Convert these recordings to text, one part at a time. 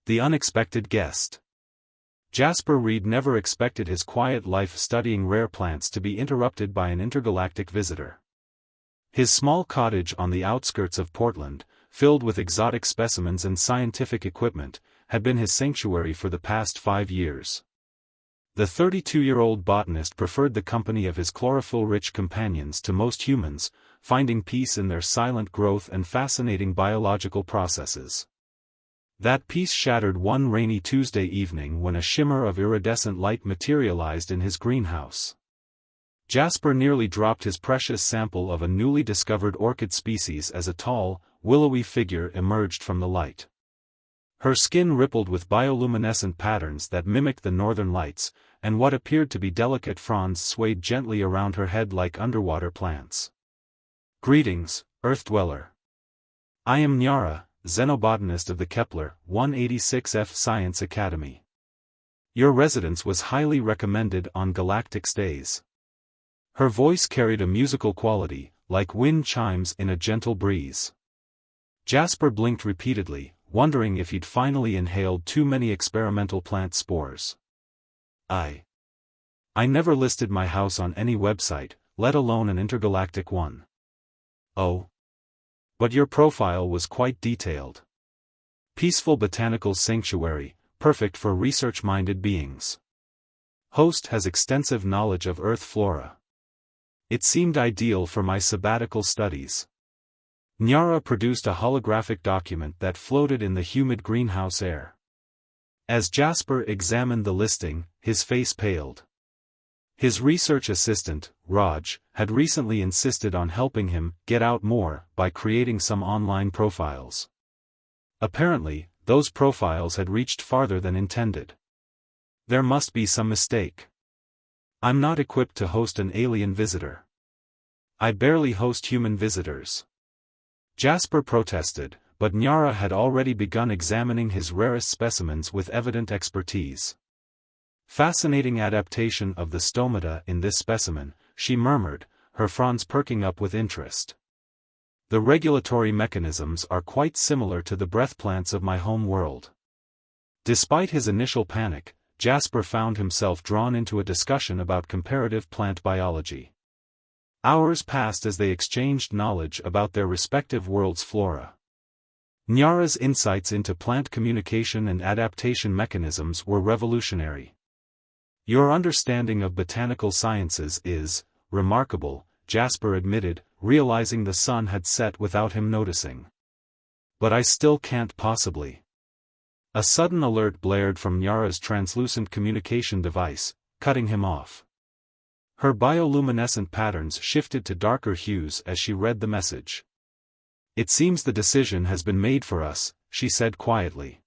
The unexpected guest. Jasper Reed never expected his quiet life studying rare plants to be interrupted by an intergalactic visitor. His small cottage on the outskirts of Portland, filled with exotic specimens and scientific equipment, had been his sanctuary for the past 5 years. The 32-year-old botanist preferred the company of his chlorophyll-rich companions to most humans, finding peace in their silent growth and fascinating biological processes. That peace shattered one rainy Tuesday evening when a shimmer of iridescent light materialized in his greenhouse. Jasper nearly dropped his precious sample of a newly discovered orchid species as a tall, willowy figure emerged from the light. Her skin rippled with bioluminescent patterns that mimicked the northern lights, and what appeared to be delicate fronds swayed gently around her head like underwater plants. Greetings, Earth Dweller. I am Nyara, xenobotanist of the Kepler 186F Science Academy. Your residence was highly recommended on Galactic stays. Her voice carried a musical quality, like wind chimes in a gentle breeze. Jasper blinked repeatedly, wondering if he'd finally inhaled too many experimental plant spores. I never listed my house on any website, let alone an intergalactic one. Oh. But your profile was quite detailed. Peaceful botanical sanctuary, perfect for research-minded beings. Host has extensive knowledge of Earth flora. It seemed ideal for my sabbatical studies. Nyara produced a holographic document that floated in the humid greenhouse air. As Jasper examined the listing, his face paled. His research assistant, Raj, had recently insisted on helping him get out more by creating some online profiles. Apparently, those profiles had reached farther than intended. There must be some mistake. I'm not equipped to host an alien visitor. I barely host human visitors. Jasper protested, but Nyara had already begun examining his rarest specimens with evident expertise. Fascinating adaptation of the stomata in this specimen, she murmured, her fronds perking up with interest. The regulatory mechanisms are quite similar to the breath plants of my home world. Despite his initial panic, Jasper found himself drawn into a discussion about comparative plant biology. Hours passed as they exchanged knowledge about their respective worlds' flora. Nyara's insights into plant communication and adaptation mechanisms were revolutionary. Your understanding of botanical sciences is remarkable, Jasper admitted, realizing the sun had set without him noticing. But I still can't possibly. A sudden alert blared from Nyara's translucent communication device, cutting him off. Her bioluminescent patterns shifted to darker hues as she read the message. It seems the decision has been made for us, she said quietly.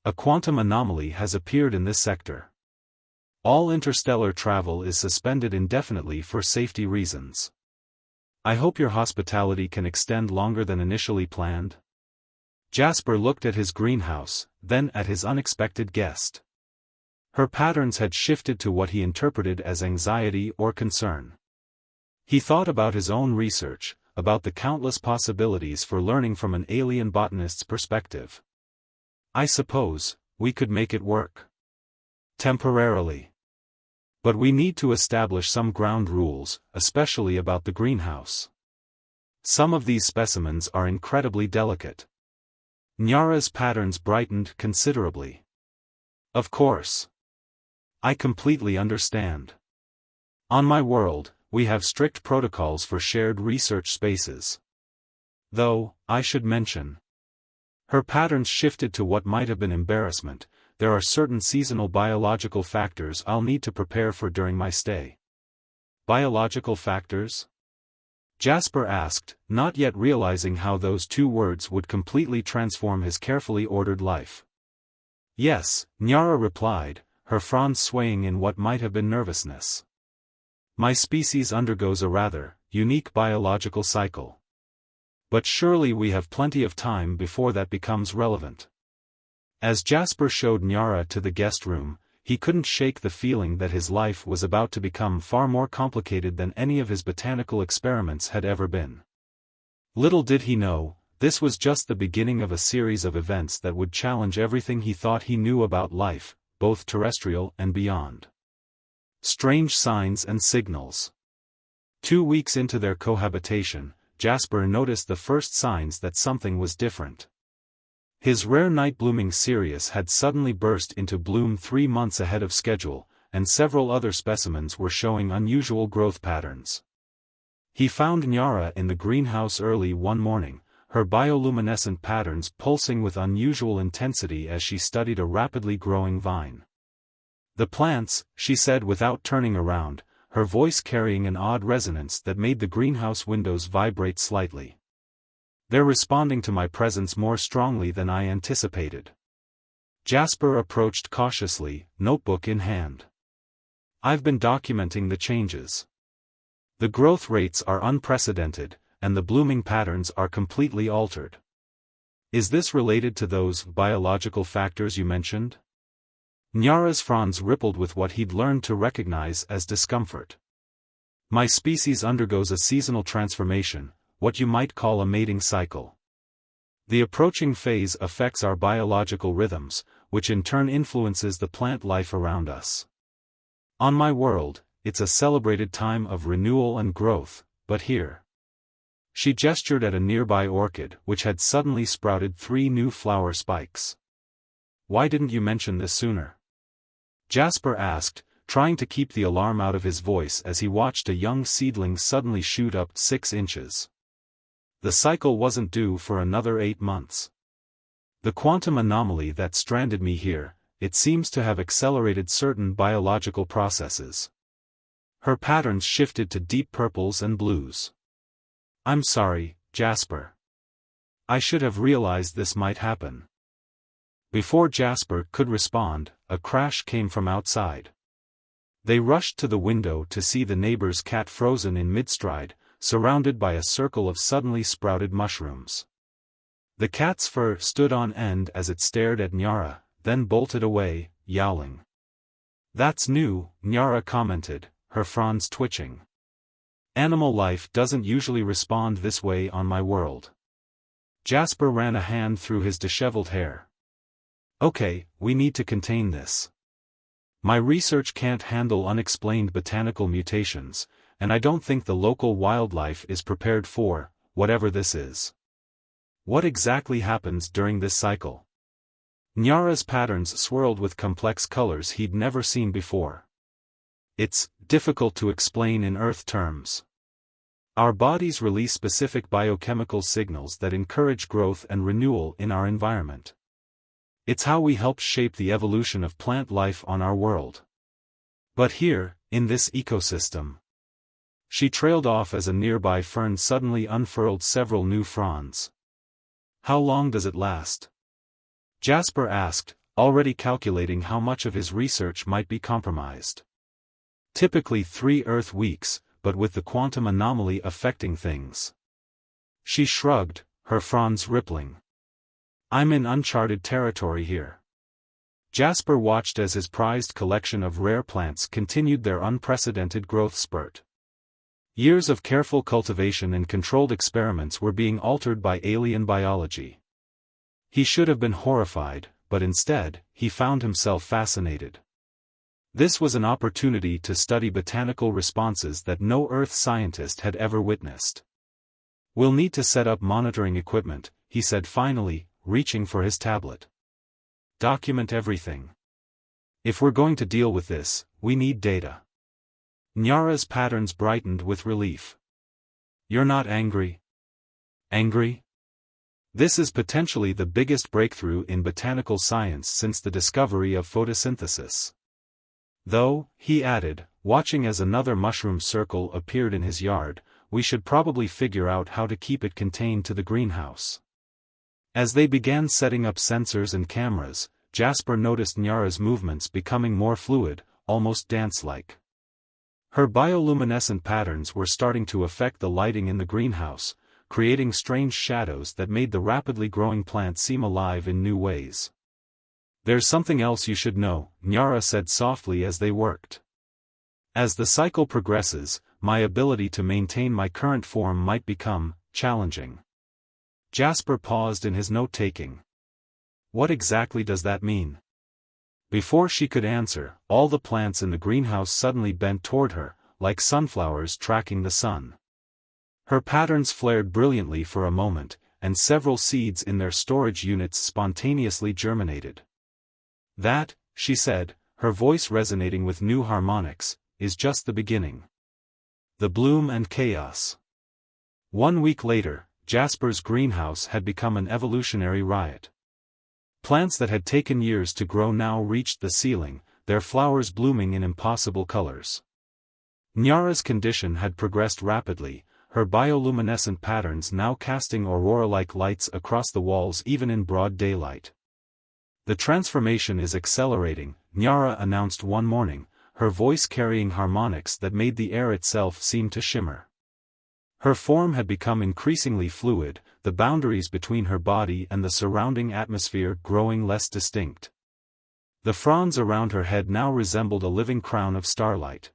A quantum anomaly has appeared in this sector. All interstellar travel is suspended indefinitely for safety reasons. I hope your hospitality can extend longer than initially planned. Jasper looked at his greenhouse, then at his unexpected guest. Her patterns had shifted to what he interpreted as anxiety or concern. He thought about his own research, about the countless possibilities for learning from an alien botanist's perspective. I suppose we could make it work. Temporarily. But we need to establish some ground rules, especially about the greenhouse. Some of these specimens are incredibly delicate. Nyara's patterns brightened considerably. Of course. I completely understand. On my world, we have strict protocols for shared research spaces. Though, I should mention. Her patterns shifted to what might have been embarrassment. There are certain seasonal biological factors I'll need to prepare for during my stay. Biological factors? Jasper asked, not yet realizing how those two words would completely transform his carefully ordered life. Yes, Nyara replied, her fronds swaying in what might have been nervousness. My species undergoes a rather unique biological cycle. But surely we have plenty of time before that becomes relevant. As Jasper showed Nyara to the guest room, he couldn't shake the feeling that his life was about to become far more complicated than any of his botanical experiments had ever been. Little did he know, This was just the beginning of a series of events that would challenge everything he thought he knew about life, both terrestrial and beyond. Strange signs and signals. 2 weeks into their cohabitation, Jasper noticed the first signs that something was different. His rare night-blooming Sirius had suddenly burst into bloom 3 months ahead of schedule, and several other specimens were showing unusual growth patterns. He found Nyara in the greenhouse early one morning, her bioluminescent patterns pulsing with unusual intensity as she studied a rapidly growing vine. "The plants," she said without turning around, her voice carrying an odd resonance that made the greenhouse windows vibrate slightly. "They're responding to my presence more strongly than I anticipated." Jasper approached cautiously, notebook in hand. "I've been documenting the changes. The growth rates are unprecedented, and the blooming patterns are completely altered. Is this related to those biological factors you mentioned?" Nyara's fronds rippled with what he'd learned to recognize as discomfort. "My species undergoes a seasonal transformation, what you might call a mating cycle. The approaching phase affects our biological rhythms, which in turn influences the plant life around us. On my world, it's a celebrated time of renewal and growth, but here..." She gestured at a nearby orchid which had suddenly sprouted 3 new flower spikes. "Why didn't you mention this sooner?" Jasper asked, trying to keep the alarm out of his voice as he watched a young seedling suddenly shoot up 6 inches. The cycle wasn't due for another 8 months. "The quantum anomaly that stranded me here, it seems to have accelerated certain biological processes." Her patterns shifted to deep purples and blues. "I'm sorry, Jasper. I should have realized this might happen." Before Jasper could respond, a crash came from outside. They rushed to the window to see the neighbor's cat frozen in mid-stride, surrounded by a circle of suddenly sprouted mushrooms. The cat's fur stood on end as it stared at Nyara, then bolted away, yowling. "That's new," Nyara commented, her fronds twitching. "Animal life doesn't usually respond this way on my world." Jasper ran a hand through his disheveled hair. "Okay, we need to contain this. My research can't handle unexplained botanical mutations, and I don't think the local wildlife is prepared for whatever this is." "What exactly happens during this cycle?" Nyara's patterns swirled with complex colors he'd never seen before. "It's difficult to explain in Earth terms. Our bodies release specific biochemical signals that encourage growth and renewal in our environment. It's how we help shape the evolution of plant life on our world. But here, in this ecosystem..." She trailed off as a nearby fern suddenly unfurled several new fronds. "How long does it last?" Jasper asked, already calculating how much of his research might be compromised. "Typically 3 Earth weeks, but with the quantum anomaly affecting things." She shrugged, her fronds rippling. "I'm in uncharted territory here." Jasper watched as his prized collection of rare plants continued their unprecedented growth spurt. Years of careful cultivation and controlled experiments were being altered by alien biology. He should have been horrified, but instead, he found himself fascinated. This was an opportunity to study botanical responses that no Earth scientist had ever witnessed. "We'll need to set up monitoring equipment," he said finally, reaching for his tablet. "Document everything. If we're going to deal with this, we need data." Nyara's patterns brightened with relief. "You're not angry?" "Angry? This is potentially the biggest breakthrough in botanical science since the discovery of photosynthesis. Though," he added, watching as another mushroom circle appeared in his yard, "we should probably figure out how to keep it contained to the greenhouse." As they began setting up sensors and cameras, Jasper noticed Nyara's movements becoming more fluid, almost dance-like. Her bioluminescent patterns were starting to affect the lighting in the greenhouse, creating strange shadows that made the rapidly growing plant seem alive in new ways. "There's something else you should know," Nyara said softly as they worked. "As the cycle progresses, my ability to maintain my current form might become challenging." Jasper paused in his note-taking. What exactly does that mean? Before she could answer, all the plants in the greenhouse suddenly bent toward her, like sunflowers tracking the sun. Her patterns flared brilliantly for a moment, and several seeds in their storage units spontaneously germinated. That, she said, her voice resonating with new harmonics, is just the beginning. The bloom and chaos. 1 week later, Jasper's greenhouse had become an evolutionary riot. Plants that had taken years to grow now reached the ceiling, their flowers blooming in impossible colors. Nyara's condition had progressed rapidly, her bioluminescent patterns now casting aurora-like lights across the walls even in broad daylight. The transformation is accelerating, Nyara announced one morning, her voice carrying harmonics that made the air itself seem to shimmer. Her form had become increasingly fluid, the boundaries between her body and the surrounding atmosphere growing less distinct. The fronds around her head now resembled a living crown of starlight.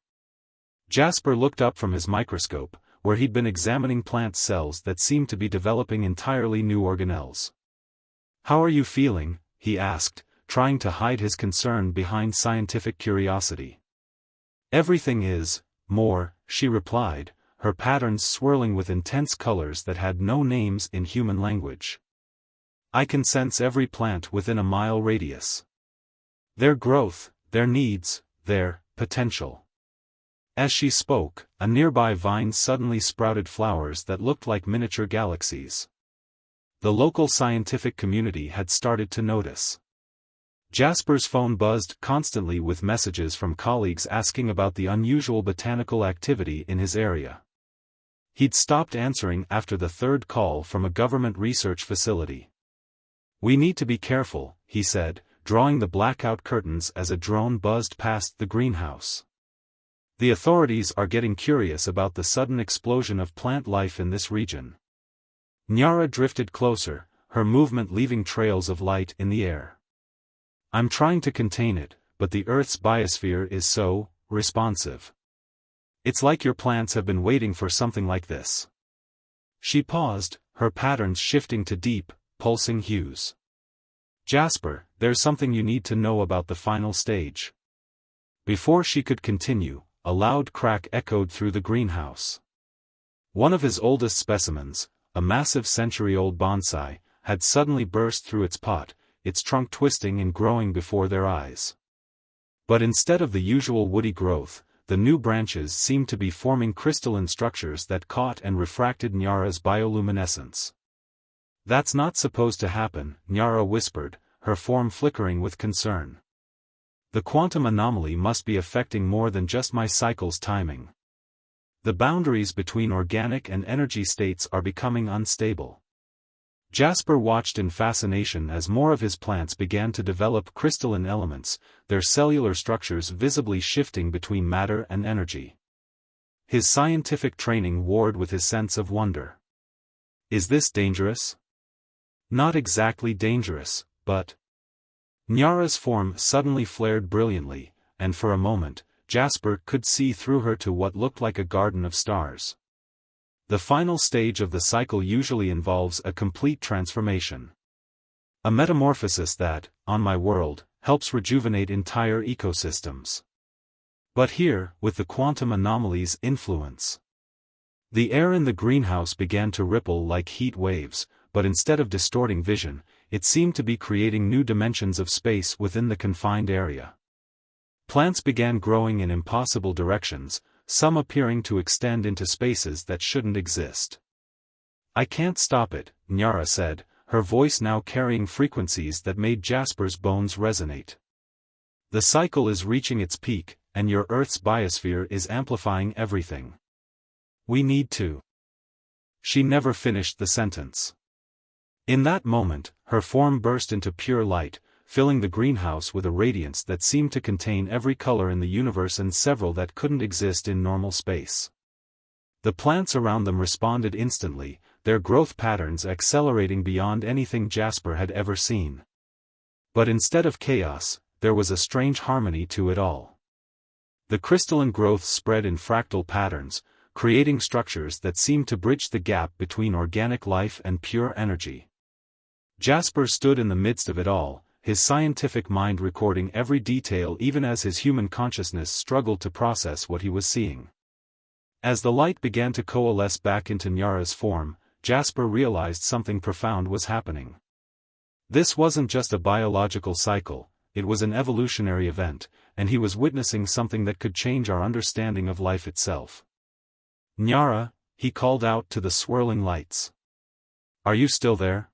Jasper looked up from his microscope, where he'd been examining plant cells that seemed to be developing entirely new organelles. "How are you feeling?" he asked, trying to hide his concern behind scientific curiosity. "Everything is more," she replied, her patterns swirling with intense colors that had no names in human language. "I can sense every plant within a mile radius. Their growth, their needs, their potential." As she spoke, a nearby vine suddenly sprouted flowers that looked like miniature galaxies. The local scientific community had started to notice. Jasper's phone buzzed constantly with messages from colleagues asking about the unusual botanical activity in his area. He'd stopped answering after the third call from a government research facility. "We need to be careful," he said, drawing the blackout curtains as a drone buzzed past the greenhouse. "The authorities are getting curious about the sudden explosion of plant life in this region." Nyara drifted closer, her movement leaving trails of light in the air. "I'm trying to contain it, but the Earth's biosphere is so responsive. It's like your plants have been waiting for something like this." She paused, her patterns shifting to deep, pulsing hues. "Jasper, there's something you need to know about the final stage." Before she could continue, a loud crack echoed through the greenhouse. One of his oldest specimens, a massive century-old bonsai, had suddenly burst through its pot, its trunk twisting and growing before their eyes. But instead of the usual woody growth, the new branches seemed to be forming crystalline structures that caught and refracted Nyara's bioluminescence. "That's not supposed to happen," Nyara whispered, her form flickering with concern. "The quantum anomaly must be affecting more than just my cycle's timing. The boundaries between organic and energy states are becoming unstable." Jasper watched in fascination as more of his plants began to develop crystalline elements, their cellular structures visibly shifting between matter and energy. His scientific training warred with his sense of wonder. "Is this dangerous?" "Not exactly dangerous, but..." Nyara's form suddenly flared brilliantly, and for a moment, Jasper could see through her to what looked like a garden of stars. The final stage of the cycle usually involves a complete transformation. A metamorphosis that, on my world, helps rejuvenate entire ecosystems. But here, with the quantum anomaly's influence. The air in the greenhouse began to ripple like heat waves, but instead of distorting vision, it seemed to be creating new dimensions of space within the confined area. Plants began growing in impossible directions, some appearing to extend into spaces that shouldn't exist. "I can't stop it," Nyara said, her voice now carrying frequencies that made Jasper's bones resonate. "The cycle is reaching its peak, and your Earth's biosphere is amplifying everything. We need to..." She never finished the sentence. In that moment, her form burst into pure light, filling the greenhouse with a radiance that seemed to contain every color in the universe and several that couldn't exist in normal space. The plants around them responded instantly, their growth patterns accelerating beyond anything Jasper had ever seen. But instead of chaos, there was a strange harmony to it all. The crystalline growth spread in fractal patterns, creating structures that seemed to bridge the gap between organic life and pure energy. Jasper stood in the midst of it all, his scientific mind recording every detail even as his human consciousness struggled to process what he was seeing. As the light began to coalesce back into Nyara's form, Jasper realized something profound was happening. This wasn't just a biological cycle, it was an evolutionary event, and he was witnessing something that could change our understanding of life itself. "Nyara," he called out to the swirling lights. "Are you still there?"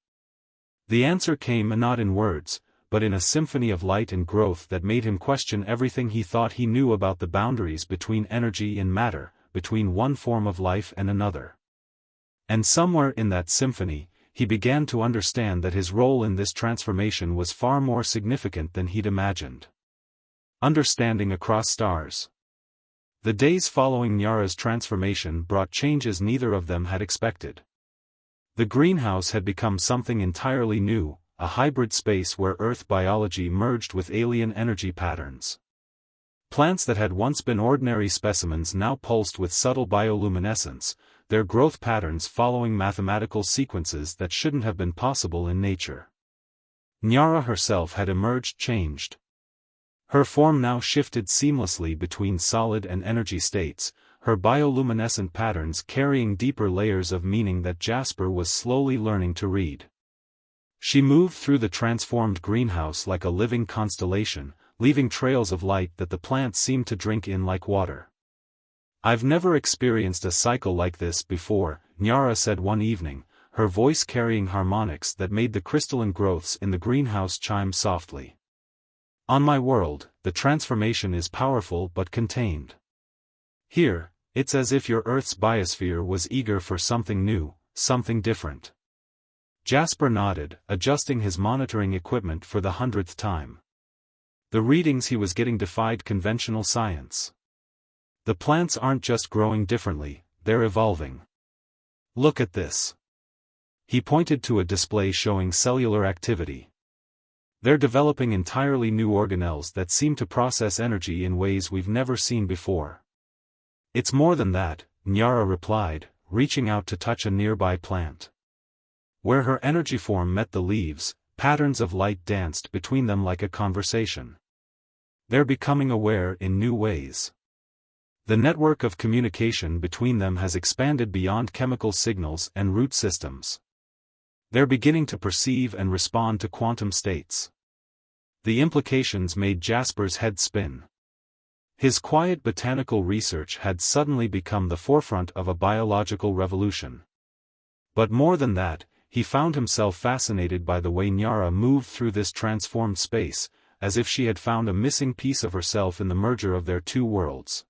The answer came not in words, but in a symphony of light and growth that made him question everything he thought he knew about the boundaries between energy and matter, between one form of life and another. And somewhere in that symphony, he began to understand that his role in this transformation was far more significant than he'd imagined. Understanding across stars. The days following Nyara's transformation brought changes neither of them had expected. The greenhouse had become something entirely new, a hybrid space where Earth biology merged with alien energy patterns. Plants that had once been ordinary specimens now pulsed with subtle bioluminescence, their growth patterns following mathematical sequences that shouldn't have been possible in nature. Nyara herself had emerged changed. Her form now shifted seamlessly between solid and energy states, her bioluminescent patterns carrying deeper layers of meaning that Jasper was slowly learning to read. She moved through the transformed greenhouse like a living constellation, leaving trails of light that the plants seemed to drink in like water. "I've never experienced a cycle like this before," Nyara said one evening, her voice carrying harmonics that made the crystalline growths in the greenhouse chime softly. "On my world, the transformation is powerful but contained. Here, it's as if your Earth's biosphere was eager for something new, something different." Jasper nodded, adjusting his monitoring equipment for the 100th time. The readings he was getting defied conventional science. The plants aren't just growing differently, they're evolving. "Look at this." He pointed to a display showing cellular activity. "They're developing entirely new organelles that seem to process energy in ways we've never seen before." "It's more than that," Nyara replied, reaching out to touch a nearby plant. Where her energy form met the leaves, patterns of light danced between them like a conversation. They're becoming aware in new ways. The network of communication between them has expanded beyond chemical signals and root systems. They're beginning to perceive and respond to quantum states. The implications made Jasper's head spin. His quiet botanical research had suddenly become the forefront of a biological revolution. But more than that, he found himself fascinated by the way Nyara moved through this transformed space, as if she had found a missing piece of herself in the merger of their two worlds.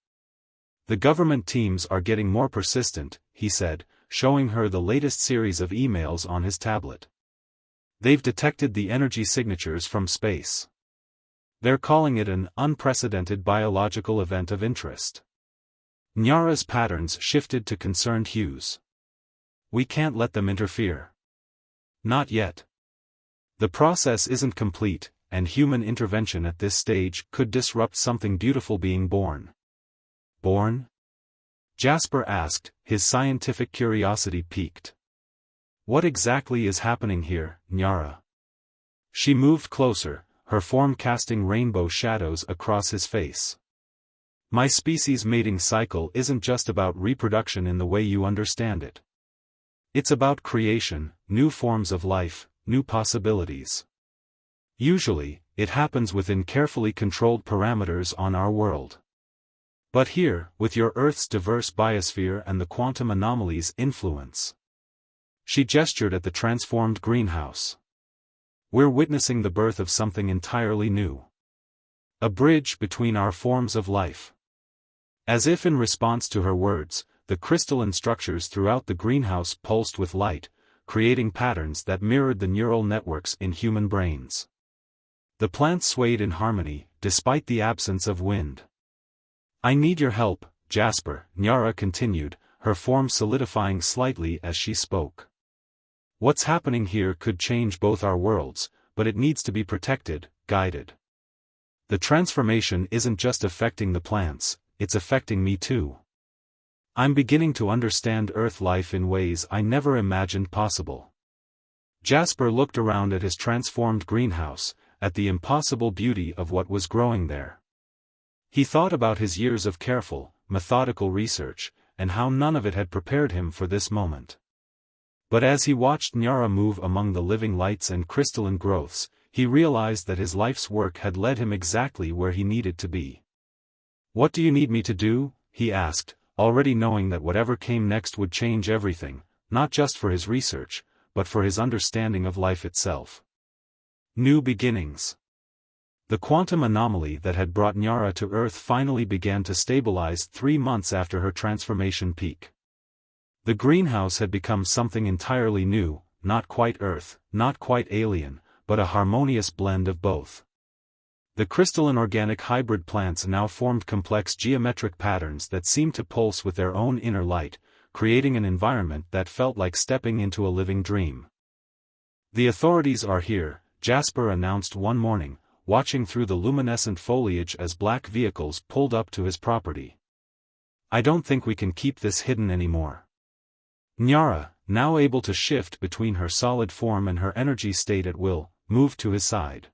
"The government teams are getting more persistent," he said, showing her the latest series of emails on his tablet. "They've detected the energy signatures from space. They're calling it an unprecedented biological event of interest." Nyara's patterns shifted to concerned hues. "We can't let them interfere." "Not yet. The process isn't complete, and human intervention at this stage could disrupt something beautiful being born." "Born?" Jasper asked, his scientific curiosity piqued. "What exactly is happening here, Nyara?" She moved closer, her form casting rainbow shadows across his face. "My species' mating cycle isn't just about reproduction in the way you understand it. It's about creation, new forms of life, new possibilities. Usually, it happens within carefully controlled parameters on our world. But here, with your Earth's diverse biosphere and the quantum anomalies' influence." She gestured at the transformed greenhouse. "We're witnessing the birth of something entirely new. A bridge between our forms of life." As if in response to her words, the crystalline structures throughout the greenhouse pulsed with light, creating patterns that mirrored the neural networks in human brains. The plants swayed in harmony, despite the absence of wind. "I need your help, Jasper," Nyara continued, her form solidifying slightly as she spoke. "What's happening here could change both our worlds, but it needs to be protected, guided. The transformation isn't just affecting the plants, it's affecting me too." I'm beginning to understand Earth life in ways I never imagined possible. Jasper looked around at his transformed greenhouse, at the impossible beauty of what was growing there. He thought about his years of careful, methodical research, and how none of it had prepared him for this moment. But as he watched Nyara move among the living lights and crystalline growths, he realized that his life's work had led him exactly where he needed to be. "What do you need me to do?" he asked, already knowing that whatever came next would change everything, not just for his research, but for his understanding of life itself. New beginnings. The quantum anomaly that had brought Nyara to Earth finally began to stabilize 3 months after her transformation peak. The greenhouse had become something entirely new, not quite Earth, not quite alien, but a harmonious blend of both. The crystalline organic hybrid plants now formed complex geometric patterns that seemed to pulse with their own inner light, creating an environment that felt like stepping into a living dream. "The authorities are here," Jasper announced one morning, watching through the luminescent foliage as black vehicles pulled up to his property. "I don't think we can keep this hidden anymore." Nyara, now able to shift between her solid form and her energy state at will, moved to his side.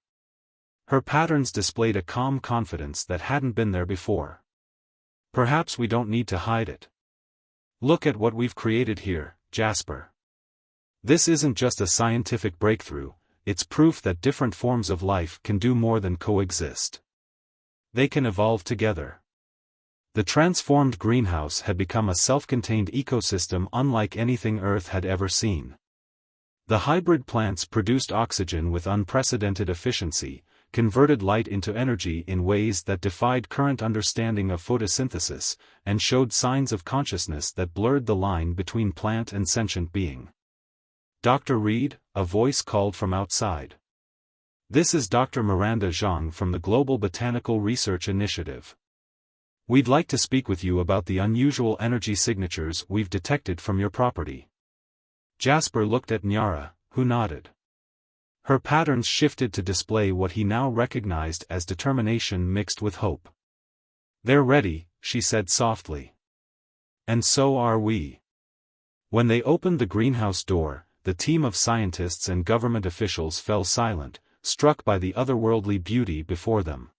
Her patterns displayed a calm confidence that hadn't been there before. "Perhaps we don't need to hide it. Look at what we've created here, Jasper. This isn't just a scientific breakthrough, it's proof that different forms of life can do more than coexist. They can evolve together." The transformed greenhouse had become a self-contained ecosystem unlike anything Earth had ever seen. The hybrid plants produced oxygen with unprecedented efficiency, converted light into energy in ways that defied current understanding of photosynthesis, and showed signs of consciousness that blurred the line between plant and sentient being. "Dr. Reed," a voice called from outside. "This is Dr. Miranda Zhang from the Global Botanical Research Initiative. We'd like to speak with you about the unusual energy signatures we've detected from your property." Jasper looked at Nyara, who nodded. Her patterns shifted to display what he now recognized as determination mixed with hope. "They're ready," she said softly. "And so are we." When they opened the greenhouse door, the team of scientists and government officials fell silent, struck by the otherworldly beauty before them.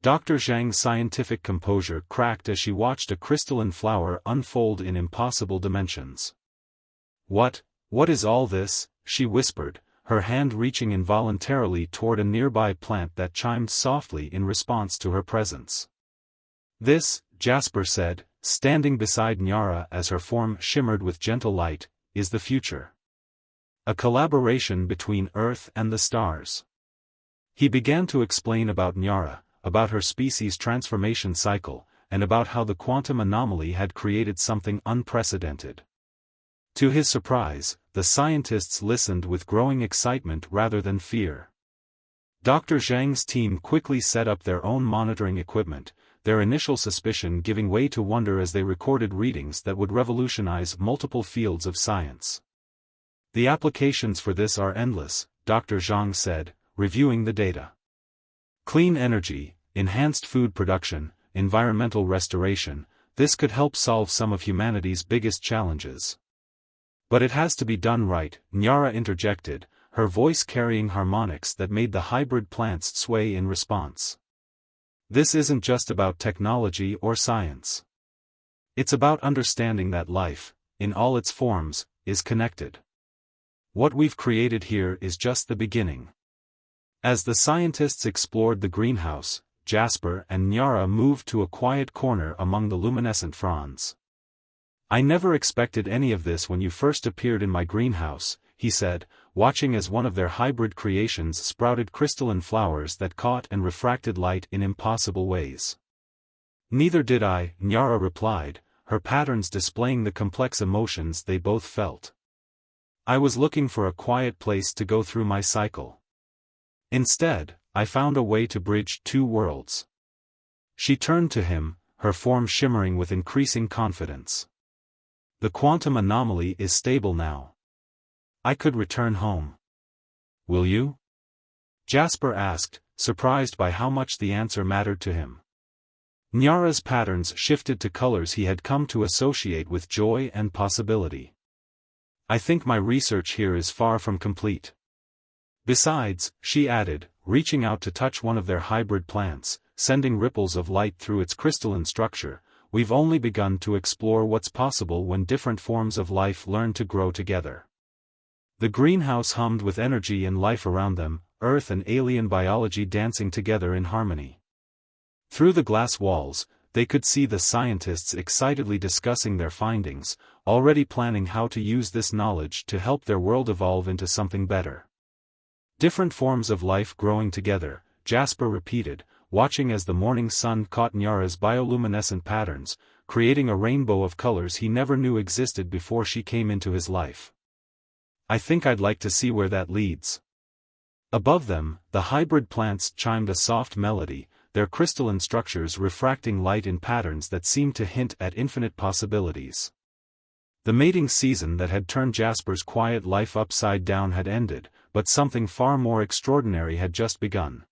Dr. Zhang's scientific composure cracked as she watched a crystalline flower unfold in impossible dimensions. What is all this?" she whispered, her hand reaching involuntarily toward a nearby plant that chimed softly in response to her presence. "This," Jasper said, standing beside Nyara as her form shimmered with gentle light, "is the future. A collaboration between Earth and the stars." He began to explain about Nyara, about her species' transformation cycle, and about how the quantum anomaly had created something unprecedented. To his surprise, the scientists listened with growing excitement rather than fear. Dr. Zhang's team quickly set up their own monitoring equipment, their initial suspicion giving way to wonder as they recorded readings that would revolutionize multiple fields of science. "The applications for this are endless," Dr. Zhang said, reviewing the data. "Clean energy, enhanced food production, environmental restoration, this could help solve some of humanity's biggest challenges." "But it has to be done right," Nyara interjected, her voice carrying harmonics that made the hybrid plants sway in response. "This isn't just about technology or science. It's about understanding that life, in all its forms, is connected. What we've created here is just the beginning." As the scientists explored the greenhouse, Jasper and Nyara moved to a quiet corner among the luminescent fronds. "I never expected any of this when you first appeared in my greenhouse," he said, watching as one of their hybrid creations sprouted crystalline flowers that caught and refracted light in impossible ways. "Neither did I," Nyara replied, her patterns displaying the complex emotions they both felt. "I was looking for a quiet place to go through my cycle. Instead, I found a way to bridge two worlds." She turned to him, her form shimmering with increasing confidence. "The quantum anomaly is stable now. I could return home. Will you?" Jasper asked, surprised by how much the answer mattered to him. Nyara's patterns shifted to colors he had come to associate with joy and possibility. I think my research here is far from complete. Besides, she added, reaching out to touch one of their hybrid plants, sending ripples of light through its crystalline structure, we've only begun to explore what's possible when different forms of life learn to grow together. The greenhouse hummed with energy and life around them, Earth and alien biology dancing together in harmony. Through the glass walls, they could see the scientists excitedly discussing their findings, already planning how to use this knowledge to help their world evolve into something better. Different forms of life growing together, Jasper repeated, watching as the morning sun caught Nyara's bioluminescent patterns, creating a rainbow of colors he never knew existed before she came into his life. I think I'd like to see where that leads. Above them, the hybrid plants chimed a soft melody, their crystalline structures refracting light in patterns that seemed to hint at infinite possibilities. The mating season that had turned Jasper's quiet life upside down had ended, but something far more extraordinary had just begun.